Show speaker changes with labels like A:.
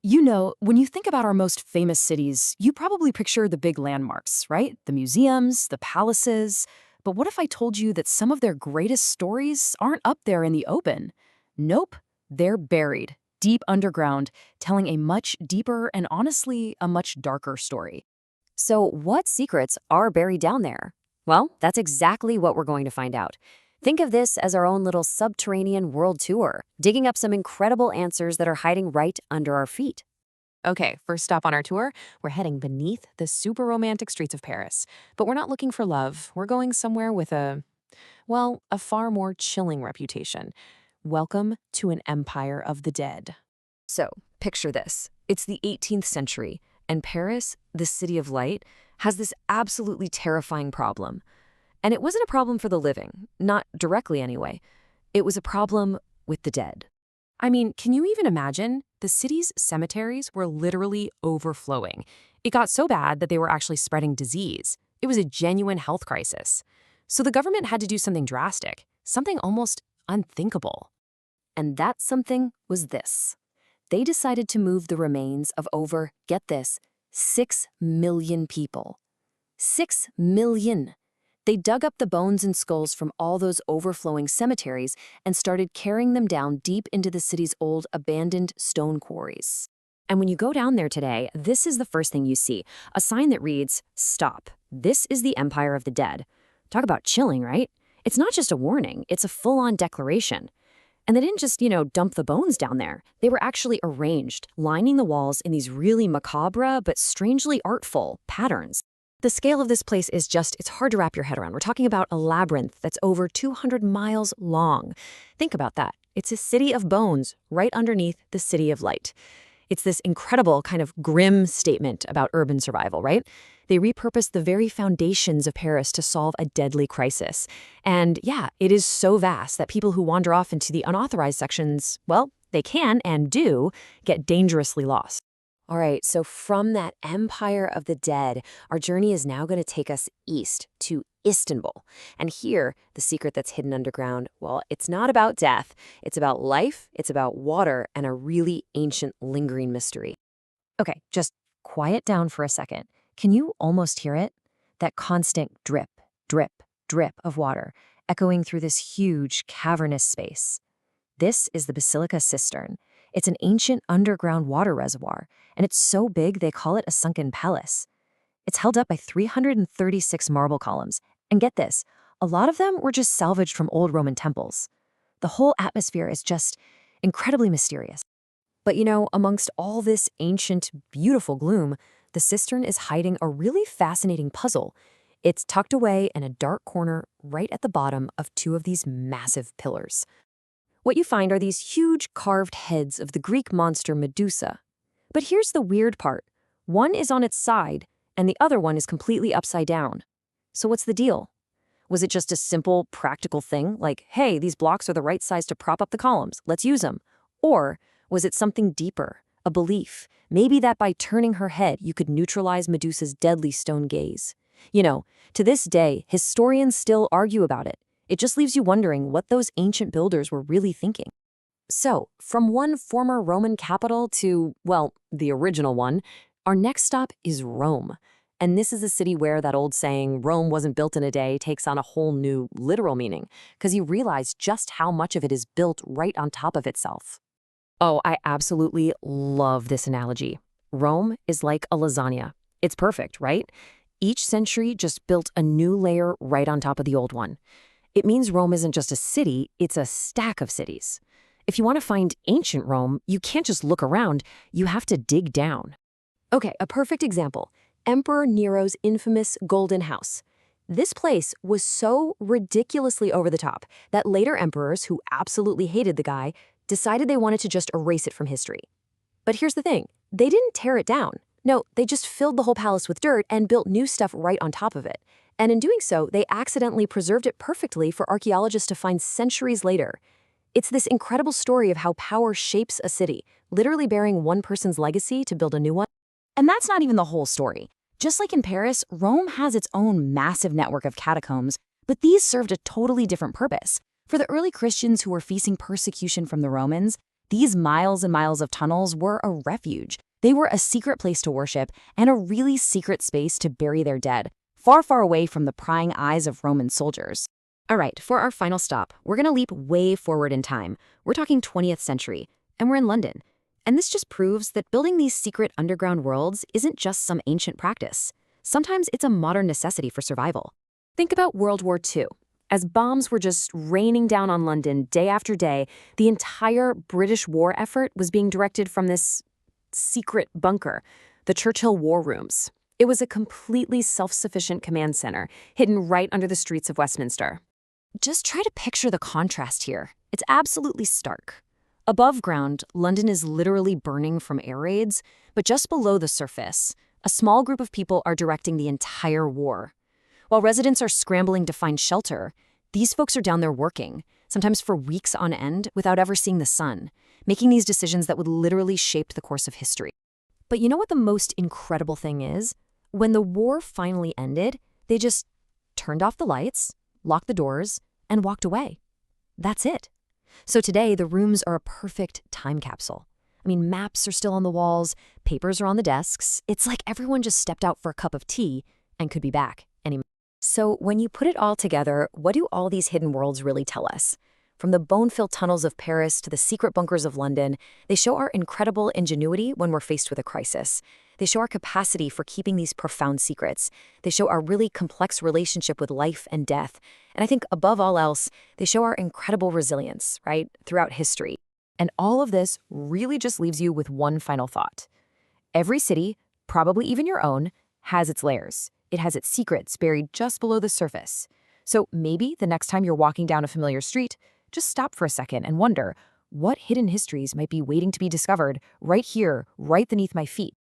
A: You know, when you think about our most famous cities, you probably picture the big landmarks, right? The museums, the palaces. But what if I told you that some of their greatest stories aren't up there in the open? Nope, they're buried, deep underground, telling a much deeper and honestly, a much darker story.
B: So, what secrets are buried down there? Well, that's exactly what we're going to find out. Think of this as our own little subterranean world tour, digging up some incredible answers that are hiding right under our feet.
C: Okay, first stop on our tour, we're heading beneath the super romantic streets of Paris. But we're not looking for love. We're going somewhere with a far more chilling reputation. Welcome to an empire of the dead.
B: So, picture this it's the 18th century, and Paris, the city of light, has this absolutely terrifying problem. And it wasn't a problem for the living, not directly anyway. It was a problem with the dead.
C: I mean, can you even imagine? The city's cemeteries were literally overflowing. It got so bad that they were actually spreading disease. It was a genuine health crisis. So the government had to do something drastic, something almost unthinkable.
B: And that something was this. They decided to move the remains of over, get this, 6 million people. 6 million! They dug up the bones and skulls from all those overflowing cemeteries and started carrying them down deep into the city's old abandoned stone quarries. And when you go down there today, this is the first thing you see, a sign that reads, "Stop. This is the Empire of the Dead." Talk about chilling, right? It's not just a warning, it's a full-on declaration. And they didn't just, dump the bones down there. They were actually arranged, lining the walls in these really macabre but strangely artful patterns. The scale of this place is it's hard to wrap your head around. We're talking about a labyrinth that's over 200 miles long. Think about that. It's a city of bones right underneath the city of light. It's this incredible kind of grim statement about urban survival, right? They repurposed the very foundations of Paris to solve a deadly crisis. And yeah, it is so vast that people who wander off into the unauthorized sections, well, they can and do get dangerously lost. All right, so from that Empire of the Dead, our journey is now going to take us east to Istanbul. And here, the secret that's hidden underground, well, it's not about death. It's about life, it's about water, and a really ancient lingering mystery. Okay, just quiet down for a second. Can you almost hear it? That constant drip, drip, drip of water echoing through this huge, cavernous space. This is the Basilica Cistern. It's an ancient underground water reservoir, and it's so big they call it a sunken palace. It's held up by 336 marble columns, and get this, a lot of them were just salvaged from old Roman temples. The whole atmosphere is just incredibly mysterious. But amongst all this ancient, beautiful gloom, the cistern is hiding a really fascinating puzzle. It's tucked away in a dark corner right at the bottom of two of these massive pillars. What you find are these huge carved heads of the Greek monster Medusa. But here's the weird part. One is on its side, and the other one is completely upside down. So what's the deal? Was it just a simple, practical thing, like, hey, these blocks are the right size to prop up the columns, let's use them? Or was it something deeper, a belief, maybe that by turning her head you could neutralize Medusa's deadly stone gaze? To this day, historians still argue about it. It just leaves you wondering what those ancient builders were really thinking. So, from one former Roman capital to, well, the original one, our next stop is Rome. And this is a city where that old saying, Rome wasn't built in a day, takes on a whole new literal meaning, because you realize just how much of it is built right on top of itself. Oh, I absolutely love this analogy. Rome is like a lasagna. It's perfect, right? Each century just built a new layer right on top of the old one. It means Rome isn't just a city, it's a stack of cities. If you want to find ancient Rome, you can't just look around, you have to dig down. Okay, a perfect example. Emperor Nero's infamous Golden House. This place was so ridiculously over the top that later emperors who absolutely hated the guy decided they wanted to just erase it from history. But here's the thing, they didn't tear it down. No, they just filled the whole palace with dirt and built new stuff right on top of it. And in doing so, they accidentally preserved it perfectly for archaeologists to find centuries later. It's this incredible story of how power shapes a city, literally bearing one person's legacy to build a new one.
A: And that's not even the whole story. Just like in Paris, Rome has its own massive network of catacombs, but these served a totally different purpose. For the early Christians who were facing persecution from the Romans, These miles and miles of tunnels were a refuge. They were a secret place to worship and a really secret space to bury their dead, far, far away from the prying eyes of Roman soldiers. All right, for our final stop, we're going to leap way forward in time. We're talking 20th century, and we're in London. And this just proves that building these secret underground worlds isn't just some ancient practice. Sometimes it's a modern necessity for survival. Think about World War II. As bombs were just raining down on London day after day, the entire British war effort was being directed from this secret bunker, the Churchill War Rooms. It was a completely self-sufficient command center, hidden right under the streets of Westminster. Just try to picture the contrast here. It's absolutely stark. Above ground, London is literally burning from air raids, but just below the surface, a small group of people are directing the entire war. While residents are scrambling to find shelter, these folks are down there working, sometimes for weeks on end without ever seeing the sun, making these decisions that would literally shape the course of history. But you know what the most incredible thing is? When the war finally ended, they just turned off the lights, locked the doors, and walked away. That's it. So today, the rooms are a perfect time capsule. I mean, maps are still on the walls, papers are on the desks. It's like everyone just stepped out for a cup of tea and could be back any minute. So when you put it all together, what do all these hidden worlds really tell us? From the bone-filled tunnels of Paris to the secret bunkers of London, they show our incredible ingenuity when we're faced with a crisis. They show our capacity for keeping these profound secrets. They show our really complex relationship with life and death. And I think above all else, they show our incredible resilience, right, throughout history. And all of this really just leaves you with one final thought. Every city, probably even your own, has its layers. It has its secrets buried just below the surface. So maybe the next time you're walking down a familiar street, just stop for a second and wonder, what hidden histories might be waiting to be discovered right here, right beneath my feet?